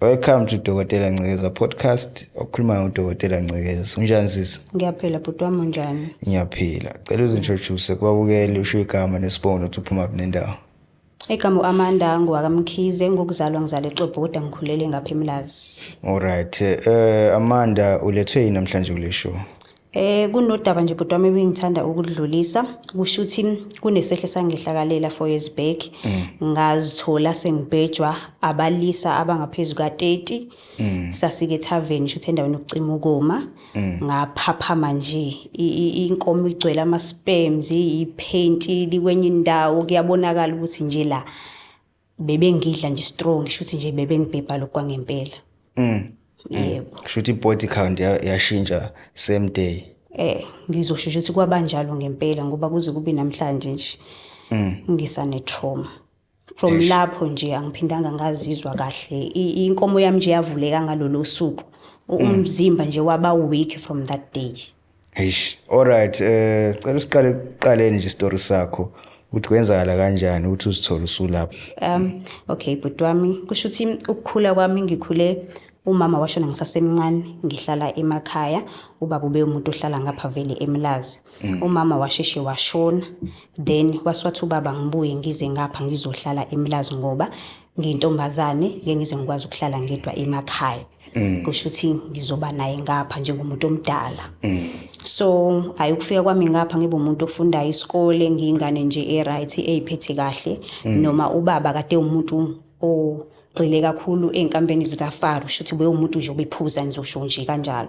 Welcome to Dokotela Ncekeza podcast. Okhuluma uDokotela Ncekeza. Unjani sisi? Ngiyaphila bhuti wami unjani? Ngiyaphila. Cela uzintroduce kwabukeli usho igama nesibongo ukuthi uphuma nendawo. Igama uAmanda ngwakamkhize ngokuzalwa ngizala eXhobho kodwa ngikhulele ngapha eMlazi. Alright. Amanda ulethwe yini namhlanje kule show? Kunodaba nje bhuti wami ebengithanda ukudlulisa. Kusho ukuthi kunesehle sangehlakalela 4 years back. Ngazithola sengibhejwa abalisa abangaphezulu ka30. Sasike tavern shothi endaweni yokucima ukoma. Ngaphaphama nje inkomo igcwele ama spams, ipaint likwenye indawo kuyabonakala ukuthi nje la bebengidla nje strong shothi nje bebengibhebha lokwangempela. Yebo. Shothi body count yashintsha same day. Ngizosho ukuthi kwabanjalo ngempela ngoba kuze kube namhlanje nje. Ngisane trauma. From lapho nje angiphindanga ngazizwa kahle. Inkomo yami nje yavuleka ngalolo suku. Umzimba nje waba weak from that day. Eish. Alright. Cela siqaleni nje story sakho. Uthi kwenzakala kanjani ukuthi uzithola usulapha? Okay bhuti wami kusho ukuthi ukukhula kwami ngikhule umama washona ngisasemncane ngihlala emakhaya ubaba ube umuntu ohlala ngapha vele eMlazi. Umama washeshe washona then waswathi ubaba ngibuye ngize ngapha ngizohlala eMlazi ngoba ngiyintombazane ngeke ngize ngikwazi ukuhlala ngedwa emakhaya. Kusho ukuthi ngizoba naye ngapha njengomuntu omdala. So ayukufika kwami ngapha ngibe umuntu ofundayo isikole ngingane nje right eziphethe kahle noma ubaba kade umuntu ogxile kakhulu einkambeni zikaFaro shothi beye umuntu nje obephuza nizosho nje kanjalo.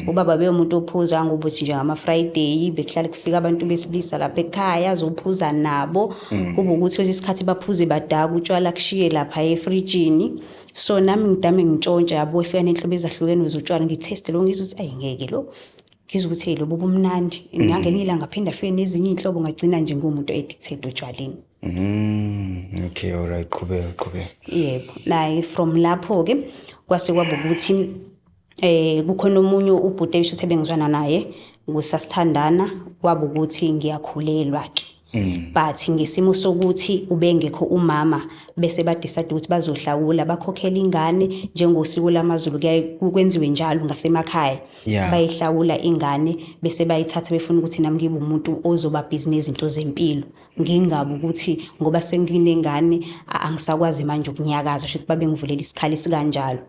Ubaba beye umuntu ophuza ngobuthi nje ngama Friday bekuhlala kufika abantu besilisa lapha ekhaya azophuza nabo kube ukuthi isikhathi baphuze badaka utshwala kushiye lapha efrijini. So nami ngidame ngintshontsha yabo efika nenhlobo ezahlukene wezotshwala ngitest lo ngizwe ukuthi ayingeke lo ngizokuthi lo bobumnandi nangeni ilanga phinda afike nezinye inhlobo ngagcina nje ngomuntu addicted otshwaleni. Okay, alright, qhubeka. Yebo, naye from lapho ke kwase kwaba ukuthi kukhona omunye ubhuti esho ukuthi bengizwana naye ngusasithandana kwaba ukuthi ngiyakhulelwa ke. But ngesimo sokuthi ubengekho umama bese ba decide ukuthi bazohlawula bakhokhela ingane njengosiko lamaZulu kwenziwe njalo ngasemakhaya. Bayihlawula ingane bese bayithatha befuna ukuthi nami ngibe umuntu ozoba business izinto zempilo. Ngingabe ukuthi ngoba senginengane angisakwazi manje ukunyakaza shothi babe ngivulela isikhali sikanjalo.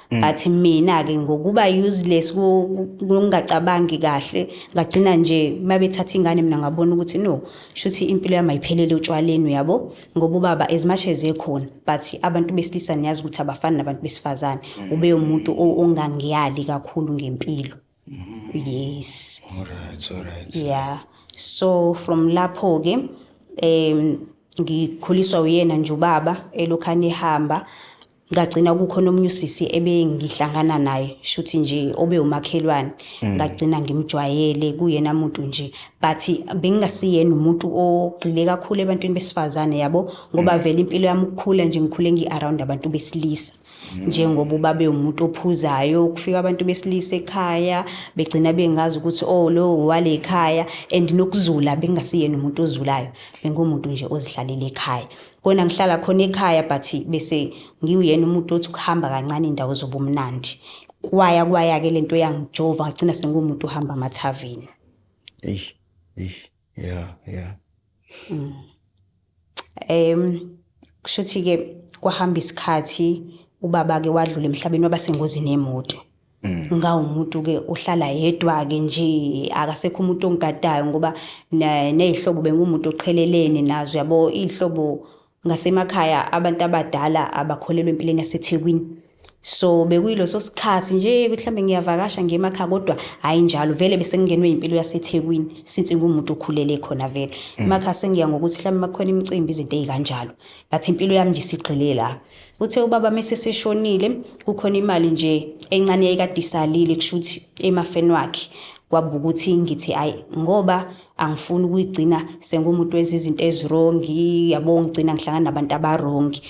But mina ke ngokuba useless kungacabangi kahle ngagcina nje mabethatha ingane mina ngabona ukuthi no shothi impilo yami ayiphelele utshwaleni yabo ngoba ubaba as much as ekhona but abantu besilisa niyazi ukuthi abafani nabantu besifazane ube umuntu ongangiyali kakhulu ngempilo. Yes. Alright. Yeah. So from lapho ke ngikhuliswa uyena nje ubaba elokhani ehamba ngagcina kukhona omunye usisi ebengihlangana naye shothi nje obe umakhelwane ngagcina ngimjwayele kuyena umuntu nje but bengingasiyena umuntu ogxile kakhulu ebantwini besifazane yabo ngoba vele impilo yami ukukhula nje ngikhule ngiaround abantu besilisa njengoba ubabe umuntu ophuzayo kufika abantu besilisa ekhaya begcina bengazi ukuthi lo wale ekhaya and nokuzula bengasiyena umuntu ozulayo bengumuntu nje ozihlalele ekhaya. Kona ngihlala khona ekhaya but bese ngiyuyena umuntu othi ukuhamba kancane indawo zobumnandi kwaya ke lento yangijova ngagcina sengumuntu ohamba amathaveni. Yeah. Kushuthi ke kwahamba isikhathi ubaba ke wadlula emhlabeni waba sengozini yemoto. Ngawumuntu ke uhlala yedwa ke nje akasekho umuntu ongigadayo ngoba nezihlobo bengumuntu oqhelelene nazo yabo izihlobo ngasemakhaya abantu abadala abakholelwa empilweni yaseThekwini. So bekuyiloso sikhathi nje mhlambe ngiyavakasha ngemakhaya kodwa hayi njalo vele bese ngingenwe impilo yaseThekwini since ngumuntu okhulele khona vele. Emakhaya sengiya ngokuthi mhlambe makhona imicimbi izinto ezikanjalo but impilo yami nje sigxile la. Uthe ubaba mase seshonile kukhona imali nje encane eyikade isalile kushuthi emafeni wakhe kwaba ukuthi ngithi ayi ngoba angifuni ukuyigcina sengumuntu wenza izinto ezwrong yabo ngicina ngihlangana nabantu abarongi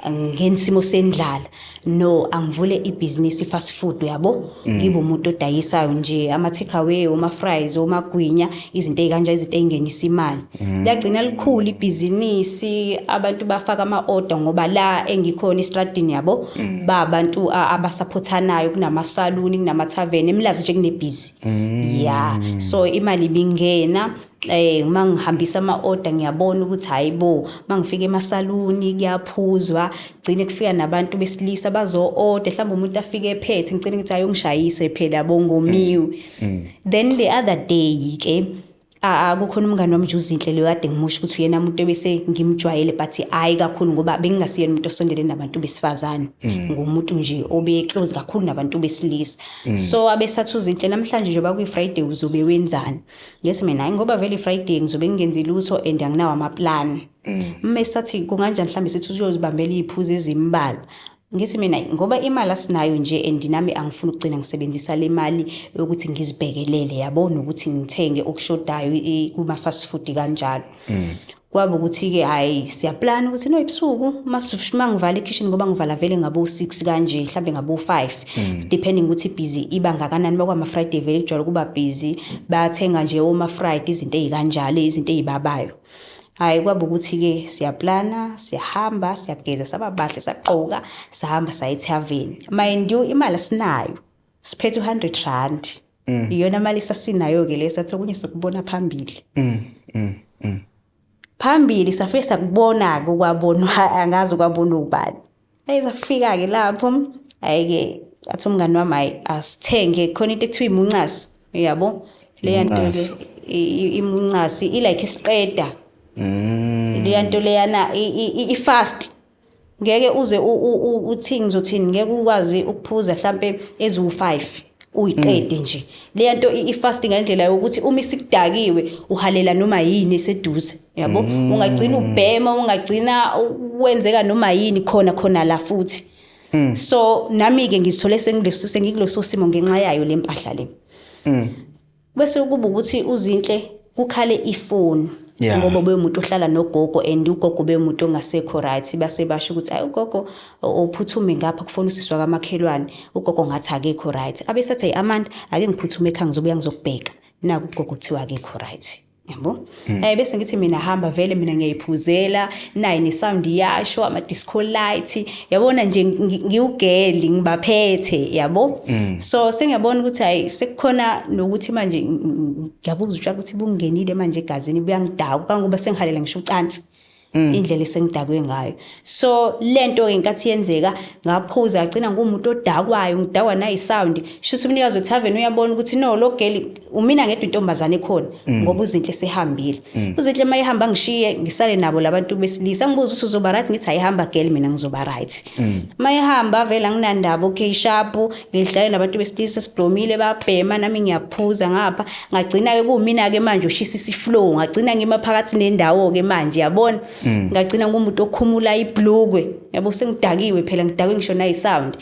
ngenisimo sendlala. No, angivule ibhizinisi fast food yabo. Ngibe umuntu odayisayo nje ama takeaway, oma fries, oma gwinya, izinto ezikanje izinto ezingenisa imali. Lagcina likhulu ibhizinisi, abantu bafaka ama-order ngoba la engikhona estradini yabo ba abantu abasupportanayo kunama saluni kunama tavern eMlazi nje kunebhizi. Yeah, so imali bingena mangihambisa ama-order ngiyabona ukuthi hayibo mangifika emasaluni kuyaphuzwa, gcine kufika nabantu besilisa bazo-order, mhlawumbe umuntu afike ephethe ngicela ukuthi ayongishayise phela yabo ngomiwe. Then the other day ke kukhona umngane wami nje uzinhle leyo kade ngimusho ukuthi uyena umuntu bese ngimjwayele but hayi kakhulu ngoba bengingasiyena umuntu osondelene nabantu besifazane, ngumuntu nje obe close kakhulu nabantu besilisa. So abesathi uzinhle namhlanje nje bakuyi Friday uzobe wenzani? Ngithi mina hayi ngoba vele Friday ngizobe ngenze lutho and anginawo ama plan. Mesathi kunganjani mhlambe sithi uzozibambela iziphuzo ezimbala. Ngithi mina ngoba imali asinayo nje and nami angifuni ukugcina ngisebenzisa le mali ukuthi ngizibhekelele yabona ukuthi ngithenge okushodayo kuma fast food kanjalo. Kwaba ukuthi ke hayi siyaplan ukuthi no ebusuku mangivala ikitchen ngoba ngivala vele ngabo 6 kanje mhlambe ngabo 5 depending ukuthi busy iba ngakanani bakwa ma Friday vele kujwayele kuba busy bayathenga nje oma Friday izinto ezikanjalo izinto ezibabayo. Hayi kwaba ukuthi ke siyaplana siyahamba siyageza sababahle saqoka sahamba saya eTavern. Mind you imali sinayo siphethe 100 rand. Iyona mali sasinayo ke lesathi okunye sokubona phambili. Phambili safisa kubona kwabonwa angazi kwabona ubani. Ayizafika ke lapho ayike athi umngani wami hayi asithenge khona into ekuthiwa imuncasi yabo le nto ke imuncasi ilike isiqeda. Le nto leyana ifast ngeke uze uthi ngizothini ngeke ukwazi ukuphuza mhlambe ezu5 uyiqede nje le nto ifast ngendlela yokuthi uma isikudakiwe uhalela noma yini eseduze yabo ungagcina ubhema ungagcina wenzeka noma yini khona la futhi. So nami ke ngizithole sengikuleso simo ngenxa yayo lempahla le. Bese kuba ukuthi uzinhle kukhale ifoni ngoba bemuntu ohlala nogogo and ugogo bemuntu ongasekho right base basho ukuthi ayi ugogo uphuthume ngapha kufona usiswa kamakhelwane ugogo ngathi akekho right abesathi Amanda ake ngiphuthume ekhaya ngizobuya ngizokubheka naku ugogo kuthiwa akekho right yabo. Bese ngithi mina hamba vele mina ngiyayiphuzela nayi ne sound yasho ama disco light yabona nje ngiugeli ngibaphethe yabo. So sengiyabona ukuthi hayi sekukhona nokuthi manje ngiyabuza utshala ukuthi bungenile manje egazini buyangidaka kangoba sengihalela ngisho ucansi indlela esengidakwe ngayo. So lento ngenkathi yenzeka ngaphuza agcina ngumuntu odakwayo ngidakwa nayi sound shuthi umnikazi weTavern uyabona ukuthi no lo girl umina ngedwa intombazane ekhona ngoba uzinhle sehambile. Uzinhle mayihamba ngishiye ngisale nabo labantu besilisa ngibuza ukuthi uzoba right ngithi ayihamba girl mina ngizoba right. Mayihamba vela nginandaba okay sharp ngihlale nabantu besilisa siblomile babhema nami ngiyaphuza ngapha ngagcina ke kumina ke manje ushisa isiflow ngagcina ngimaphakathi nendawo ke manje yabona. Ngagcina ngumuntu okhumula ibhlukwe yabo sengidakiwe phela ngidakwe ngisho nayi sound.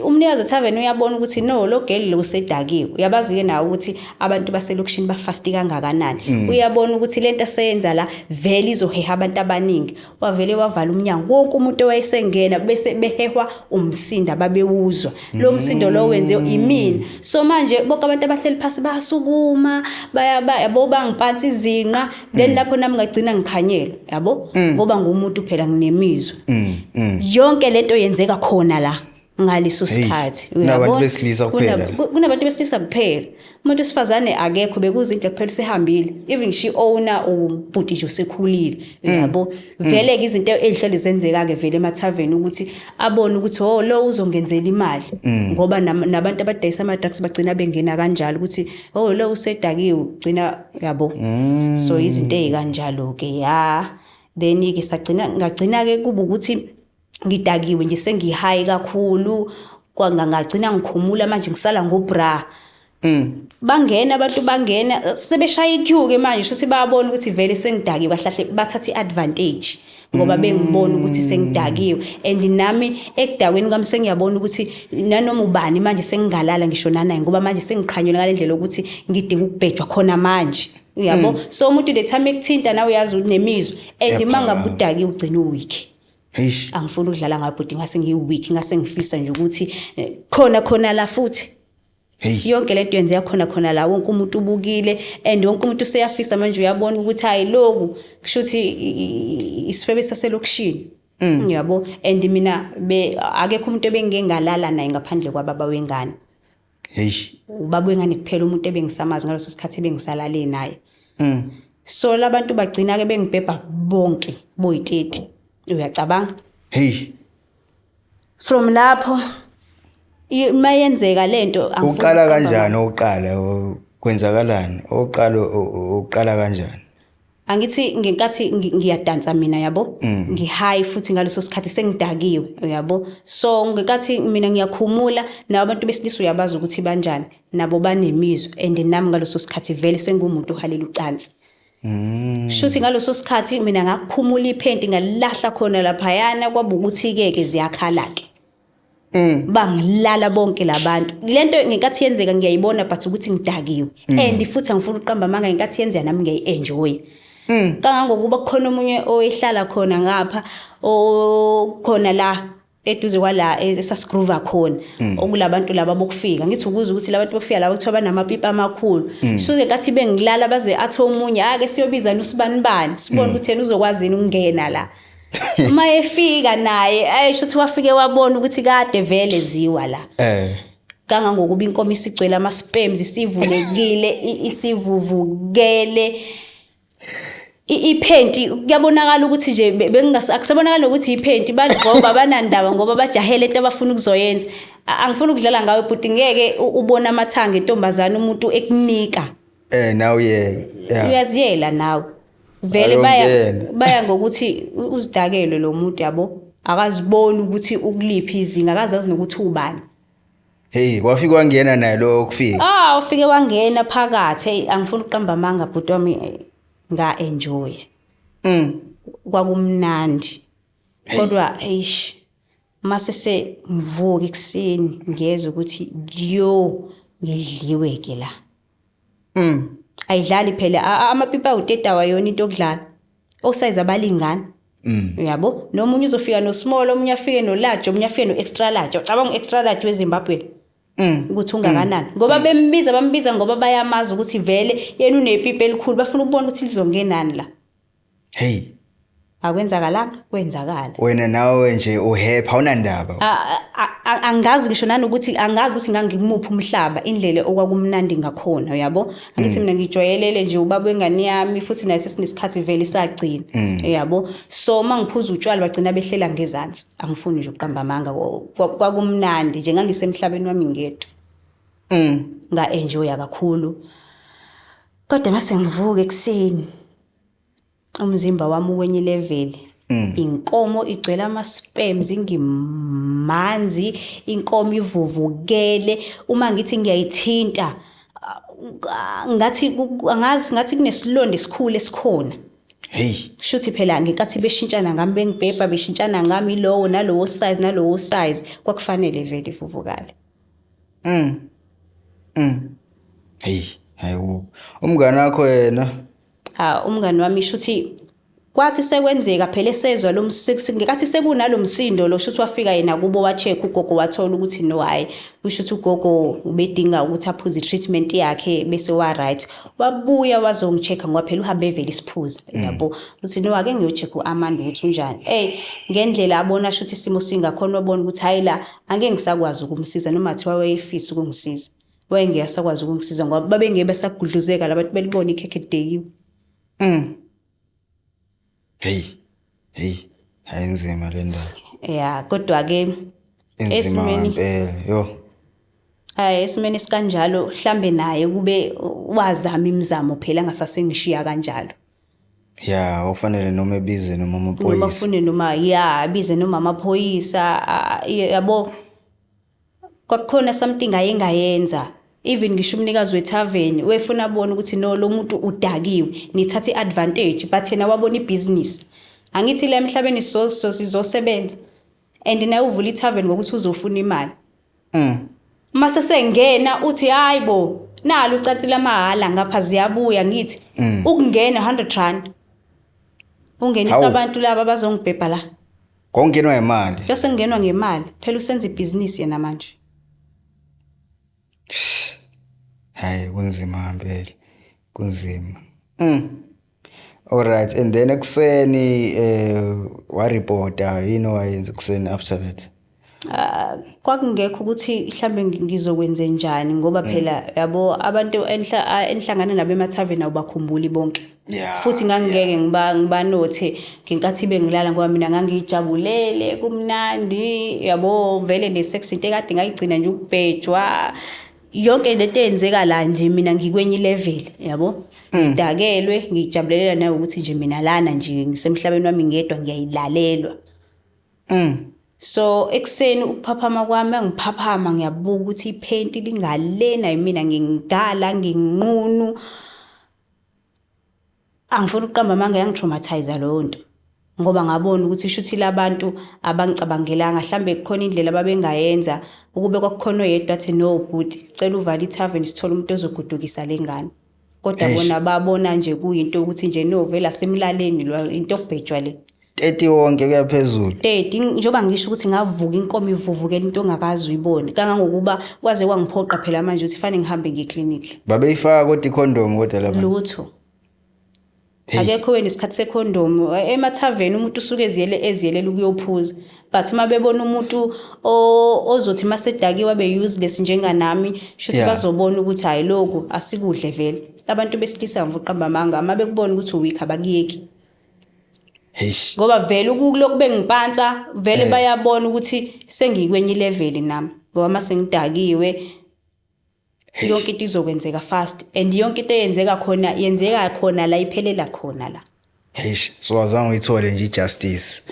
Umnikazi weTavern uyabona ukuthi no lo girl lo usedakiwe uyabazi ke nawe ukuthi abantu baselokishini bafasti kangakanani. Uyabona ukuthi lento aseyenza la vele izoheha abantu abaningi wavele wavala umnyango wonke umuntu owayesengena bese behehwa umsindo babewuzwa lo msindo lo wenze imini. So manje bonke abantu abahleli phansi bayasukuma yabo bangiphansi izinqa then lapho nami ngagcina ngikhanyela yabo ngoba ngumuntu phela nginemizwa. Yonke lento yenzeka khona la ngaliso sikhathi unabantu besilisa kuphela kunabantu besilisa kuphela umuntu osifazane akekho bekuzinhle kuphela sehambile even she owner ubhuti nje usekhulile yabo. Vele ke izinto ezihlele zenzeka ke vele emathaveni ukuthi abone ukuthi oh lo uzongenzela imali ngoba nabantu abadayisa ama drugs bagcina bengena kanjalo ukuthi oh lo usedakiwe ugcina yabo. So izinto ezikanjalo ke then ke ngagcina ke kuba ukuthi ngidakiwe nje sengihayi kakhulu kwangagcina ngikhumula manje ngisala ngobra. Bangena abantu bangena sebeshaya iqueue ke manje shothi bayabona ukuthi vele sengidakiwe kahlahle bathatha iadvantage ngoba bengibona ukuthi sengidakiwe and nami ekudakweni kwami sengiyabona ukuthi nanoma ubani manje sengingalala ngisho naye ngoba manje sengiqhanyela ngalendlela ukuthi ngidinga ukubhejwa khona manje uyabo. So umuntu the time ekuthinta nawe uyazi unemizwa and mangabe udakiwe ugcina uwiki Eish. Angifuni ukudlala ngayo bhuti ngase ngiweak ngase ngifisa nje ukuthi khona la futhi yonke lento yenzeka khona la wonke umuntu ubukile and wonke umuntu useyafisa manje uyabona ukuthi hayi lokhu kushuthi isifebe saselokishini yabo and mina akekho umuntu ebengengalala naye ngaphandle kwababa wengane ubaba wengane kuphela umuntu ebengisamazi ngaloso sikhathi ebengisalale naye so labantu bagcina ke bengibhebha bonke boyi30 uyacabanga from lapho mayenzeka lento uqala kanjani oqala kwenzakalani oqala kanjani angithi ngenkathi ngiyadansa mina yabo ngihigh futhi ngaleso sikhathi sengidakiwe yabo so ngenkathi mina ngiyakhumula nabantu besilisa uyabaza ukuthi banjani nabo banemizwa and nami ngaleso sikhathi vele sengumuntu ohalela ucansi shuthi ngaleso sikhathi mina ngakukhumula iphenti ngalahla khona lapha yana kwaba ukuthi ke ziyakhala ke bangilala bonke labantu lento ngenkathi yenzeka ngiyayibona but ukuthi ngidakiwe and futhi angifuni uqamba manga ngenkathi yenzeka nami ngiyayenjoy kangangokuba khona umunye oyehlala khona ngapha okhona la eduze kwala esasigroove khona okulabantu laba bokufika ngithi ukuza ukuthi labantu bokufika laba kuthiwa banamapipa amakhulu so ngenkathi bengilala baze athi omunye ake siyobizana usibanibani sibone ukuthi yena uzokwazini ukungena la uma efika naye ayisho ukuthi wafike wabona ukuthi kade vele ziwa la kangangokuba inkomo isigcwele ama spams isivulekile isivuvukele iphenti kuyabonakala ukuthi nje bengasabonakala ukuthi iphenti bagqoka banandaba ngoba bajahele into abafuna ukuzoyenza angifuni ukudlala ngawe but ngeke ubona amathanga entombazana umuntu ekunika nawe uyaziyela nawe vele baya ngokuthi uzidakele lo muntu yabo akaziboni ukuthi ukuliphi izinga akazazi nokuthi ubani wafika wangena naye lo kufika ufike wangena phakathi angifuni uqamba manga bhuti wami nga-enjoy kwakumnandi kodwa mase ngivuka ekuseni ngiyeza ukuthi ngidliwe ke la ayidlali phela amapipa uteta wayona into okudlala osize abalingani uyabo nomunye uzofika no small omunye afike no large omunye afike no extra large ucabanga extra large weZimbabwe ukuthi ungakanani ngoba bambiza ngoba bayamaza ukuthi vele yena unepipa elikhulu bafuna ukubona ukuthi lizongenani la akwenzakalanga kwenzakala wena nawe nje uhappy awunandaba angazi ngisho nani ukuthi angazi ukuthi ngangimuphi umhlaba indlela okwakumnandi ngakhona yabo angithi mina ngijwayelele nje ubaba wengane yami futhi naye sesinesikhathi vele isagcina yabo so mangiphuza utshwala bagcina behlela ngezansi angifuni nje uqamba amanga kwakumnandi nje ngangisemhlabeni wami ngedwa nga-enjoya kakhulu kodwa mase ngivuka ekuseni umzimba wami wenye level inkomo igcwele ama spams ngimanzi inkomo ivuvukele uma ngithi ngiyayithinta ngathi kunesilonda esikhulu esikhona shuthi phela ngenkathi beshintshana ngami bengibhebha beshintshana ngami lowo nalowo size kwakufanele vele ivuvukale hayi umngane wakho yena umngani wami shuthi kwathi sekwenzeka phela esezwa lo ngekathi sekunalomsindo lo shuthi wafika yena kubo wacheck ugogo wathola ukuthi no hayi ushuthi ugogo ubedinga ukuthi aphuze i-treatment yakhe bese wa right wabuya wazongichecka ngoba phela uhambe vele isiphuza yabo uthi no ake ngiyocheck uAmanda ukuthi unjani ngendlela abona shuthi isimo singakhona wabona ukuthi hayi la angeke ngisakwazi ukumsiza noma thiwa wayefisa ukungisiza wayengiyasakwazi ukungisiza ngoba babengeke besagudluzeka labantu belibona ikhekhe dekiwe hayinzima le ndaba kodwa ke esimeni esimeni sikanjalo mhlambe naye kube wazama imizamo phela ngasasengishiya kanjalo ufanele noma ebize noma amaphoyisa noma ufune noma abize noma amaphoyisa yabo kwakukhona something ayengayenza even ngisho umnikazi wethaveni wefuna abone ukuthi no lo muntu udakiwe nithatha iadvantage but yena wabona ibusiness angithi la emhlabeni sizosebenza and naye uvula ithaveni ngokuthi uzofuna imali mase sengena uthi hayibo nalo ucathi lamahala ngapha ziyabuya ngithi ukungena 100 rand ungenisa abantu laba bazongibhebha la Kongenwa imali. Bese ngingenwa ngemali. Phela usenza ibhizinisi yena manje. Hayi kunzima ngempela. Kunzima. Alright, and then ekseni wa reporta yini wayenza ekseni after that? Kwakungekho ukuthi mhlambe ngizokwenza njani ngoba phela yabo abantu enhlangana nabo emathaveni awubakhumbuli bonke. Futhi ngangeke ngibanothe ngenkathi bengilala ngoba mina ngangijabulele kumnandi yabo vele le-sex into ekade ngayigcina nje ukubhejwa yonke lento eyenzeka la nje mina ngikwenye level yabo. Ngidakelwe ngijabulelela nawe ukuthi nje mina lana nje ngisemhlabeni wami ngedwa ngiyayilalelwa. So ekseni ukuphaphama kwami ngiphaphama ngiyabuka ukuthi ipaint lingalena yimina ngingala nginqunu angifuna uqamba manga yangitraumatize leyo nto ngoba ngabona ukuthi shuthi labantu abangicabangelanga mhlambe kukhona indlela ababengayenza ukube kwakukhona oyedwa athi no bhuti cela uvale ithaveni sithola umuntu ozogudukisa lengane kodwa bona babona nje kuyinto ukuthi nje no vela semlaleni into okubhejwa le 30 wonke kuyaphezulu 30 njoba ngisho ukuthi ngavuka inkomo ivuvukela into ongakazi uyibone kangangokuba kwaze kwangiphoqa phela manje ukuthi fanele ngihambe ngeclinic babeyifaka kodwa icondom kodwa lapha lutho akekho wena isikhathi secondom emathaveni umuntu usuke eziyelela ukuyophuza but mabebona umuntu ozothi masedakiwe abe useless njenganami shuthi bazobona ukuthi hayi lokho asikudle vele abantu besilisa ngivuqamba manga ama bekubona ukuthi uweak abakiyeki ngoba vele ukuloku bengipansa vele bayabona ukuthi sengikwenye level nami ngoba mase ngidakiwe yonke into izokwenzeka fast and yonke into eyenzeka khona la iphelela khona la so wazange uyithole nje justice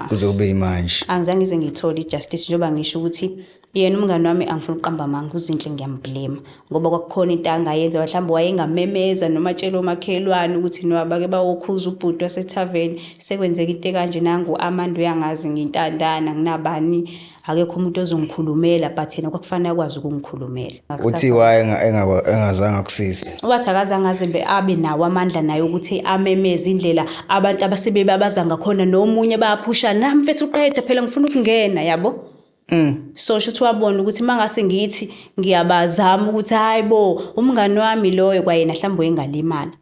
kuze kube imanje angizange ngize ngithole ijustice njoba ngisho ukuthi yena umngane wami angifuna uqamba amanga uzinhle ngiyamblame ngoba kwakukhona into angayenza mhlawumbe wayengamemeza noma tshela omakhelwane ukuthi no abake bawokhuza ubhuti wasethaveni sekwenzeka into kanje nangu Amanda uyangazi ngintandana nginabani akekho umuntu ozongikhulumela but yena kwakufanele akwazi ukungikhulumela uthi waye engazange akusize wathi akazange aze abe nawo amandla naye ukuthi amemeze indlela abantu abasebebabaza ngakhona nomunye bayaphusha nami mfethu uqede phela ngifuna ukungena yabo so shuthi wabona ukuthi mangase ngithi ngiyabazama ukuthi hayibo umngane wami loyo kwayena mhlawumbe engalimala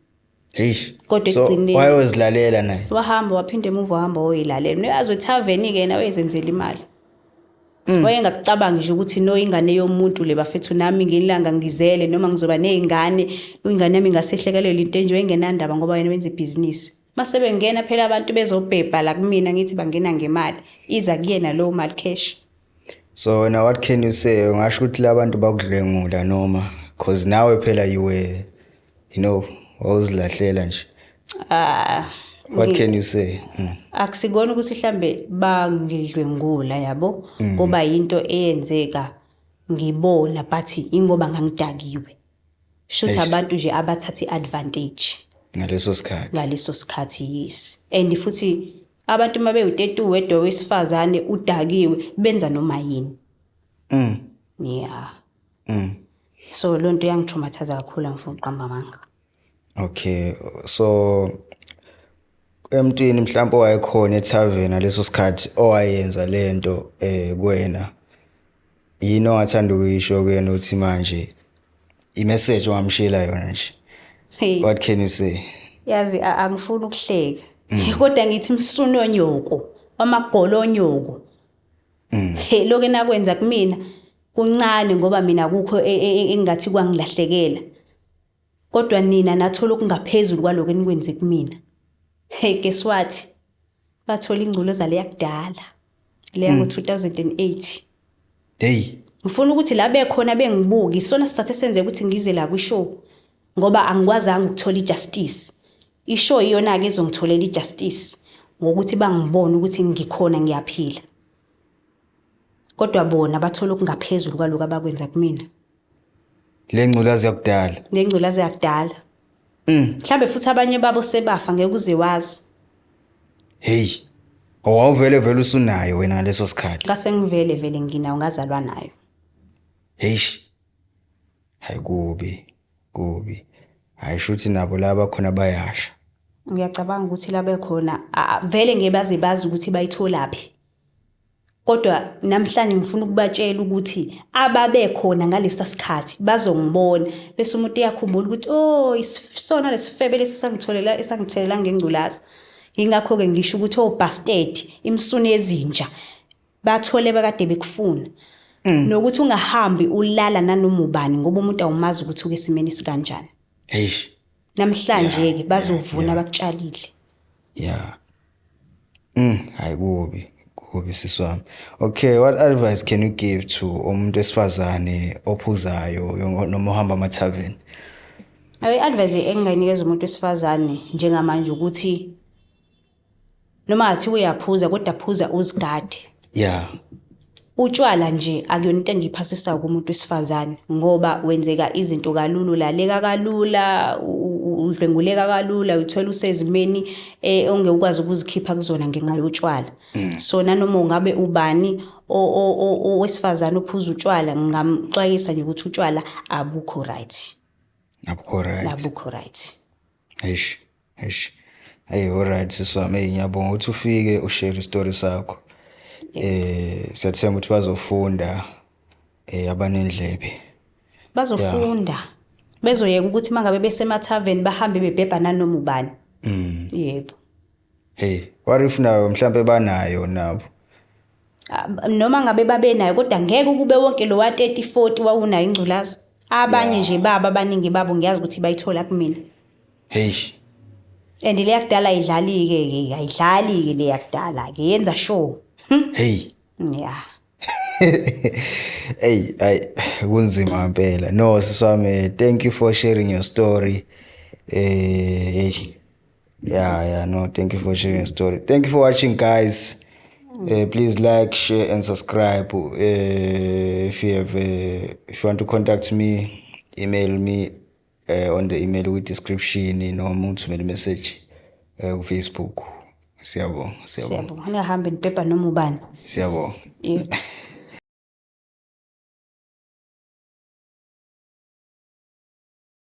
kodwa egcineni so wayezilalela naye wahamba waphinde emuva wahamba oyilalela uyazi ethaveni ke nawe ezenzela imali wayengakucabangi nje ukuthi no ingane yomuntu le bafethu nami ngilanga ngizele noma ngizoba nezingane ingane yami ngasehlekelela into enje engenandaba ngoba yena wenza ibhizinisi mase bengena phela abantu bezobhebha la kumina ngithi bangena ngemali iza kuyena low mali cash. So now what can you say ngasho ukuthi labantu bakudlengula noma cause nawe phela you were wawuzilahlela nje what can you say akusigona ukuthi mhlambe bangidlwengula yabo ngoba into eyenzeka ngibona but ingoba ngangidakiwe shothi abantu nje abathatha iadvantage ngaleso sikhathi yes and futhi abantu mabe u30 wedwa wesifazane udakiwe benza noma yini so lonto yangitraumatize kakhulu ngifuna uqamba amanga. Okay so emntwini mhlawumbe wayekhona ethaveni leso sikhathi owayenza lento kuwena yini ongathanda ukuyisho kuyena uthi manje imessage wamshila yona nje what can you say yazi angifuni ukuhleka kodwa ngithi msunu onyoko amagolo onyoko lokho enakwenza kumina kuncane ngoba mina kukho engathi kwangilahlekela kodwa nina nathola okungaphezulu kwaloko enikwenze kumina guess what bathola ingculoza le yakudala le yango 2008 ngifuna ukuthi la bekhona bengibuki isona sithathe senze ukuthi ngize la kwishow ngoba angikwazanga ukuthola ijustice ishow iyona ke ezongitholela ijustice ngokuthi bangibone ukuthi ngikhona ngiyaphila kodwa bona bathola okungaphezulu kwaloko abakwenza kumina lengculazi yakudala mhlambe futhi abanye babo sebafa ngeke uze wazi awuvele usunayo wena ngaleso sikhathi ngase ngivele nginayo ngazalwa nayo hayi kubi hayi shuthi nabo laba khona bayasha ngiyacabanga ukuthi la bekhona vele ngebazi bazi ukuthi bayitholaphi Kodwa namhlanje ngifuna ukubatshela ukuthi ababekhona ngalesa sikhathi bazongibona bese umuntu uyakhumbula ukuthi oh isona lesifebe esangitholela ngengculazi. Ingakho-ke ngisho ukuthi bastard imsuni ezinja bathole bekade bekufuna. Nokuthi ungahambi ulala nanoma ubani ngoba umuntu awumazi ukuthi uke esimeni sikanjani. Eish. Namhlanje-ke bazovuna bakutshalile. Yeah. Hayi kubi siswami. Okay, what advice can you give to umuntu esifazane ophuzayo noma ohamba ama-tavern? I-advice engingayinikeza umuntu wesifazane njengamanje ukuthi noma ngathi uyaphuza kodwa phuza uzigade. Yeah. Utshwala nje akuyona into engiyiphasisa kumuntu wesifazane ngoba wenzeka izinto kalula, ulaleka kalula, udlwenguleka kalula, uthola usezimeni ongekwazi ukuzikhipha kuzona ngenxa yotshwala. So nanoma ungabe ubani owesifazane ophuza utshwala ngamxwayisa nje ukuthi utshwala abukho right. Abukho right. Eish. Hey, alright siswami, ngiyabonga ukuthi ufike ushare story sakho. Siyathemba ukuthi bazofunda abanendlebe. Bazofunda. Bezoyeka ukuthi mangabe besema-tavern bahambe bebhebha nanoma ubani. Yebo. Hey, what if nawe mhlambe banayo nabo? Noma ngabe babe nayo kodwa ngeke kube wonke lo wa 30-40 wawunayo ingculazi. Abanye nje baba abaningi babo ngiyazi ukuthi bayithola kumina. Hey. And le yakudala ayidlali-ke ayidlali-ke le yakudala-ke yenza show. Hey. Yeah. Hey, kunzima impela. No, siswami, thank you for sharing your story. No, thank you for sharing your story. Thank you for watching, guys. Please like, share, and subscribe. If you want to contact me, email me on the email with description. Uthumele message Facebook. Siyabonga. Ngihambe nibhebha noma ubani. Siyabonga. Yeah.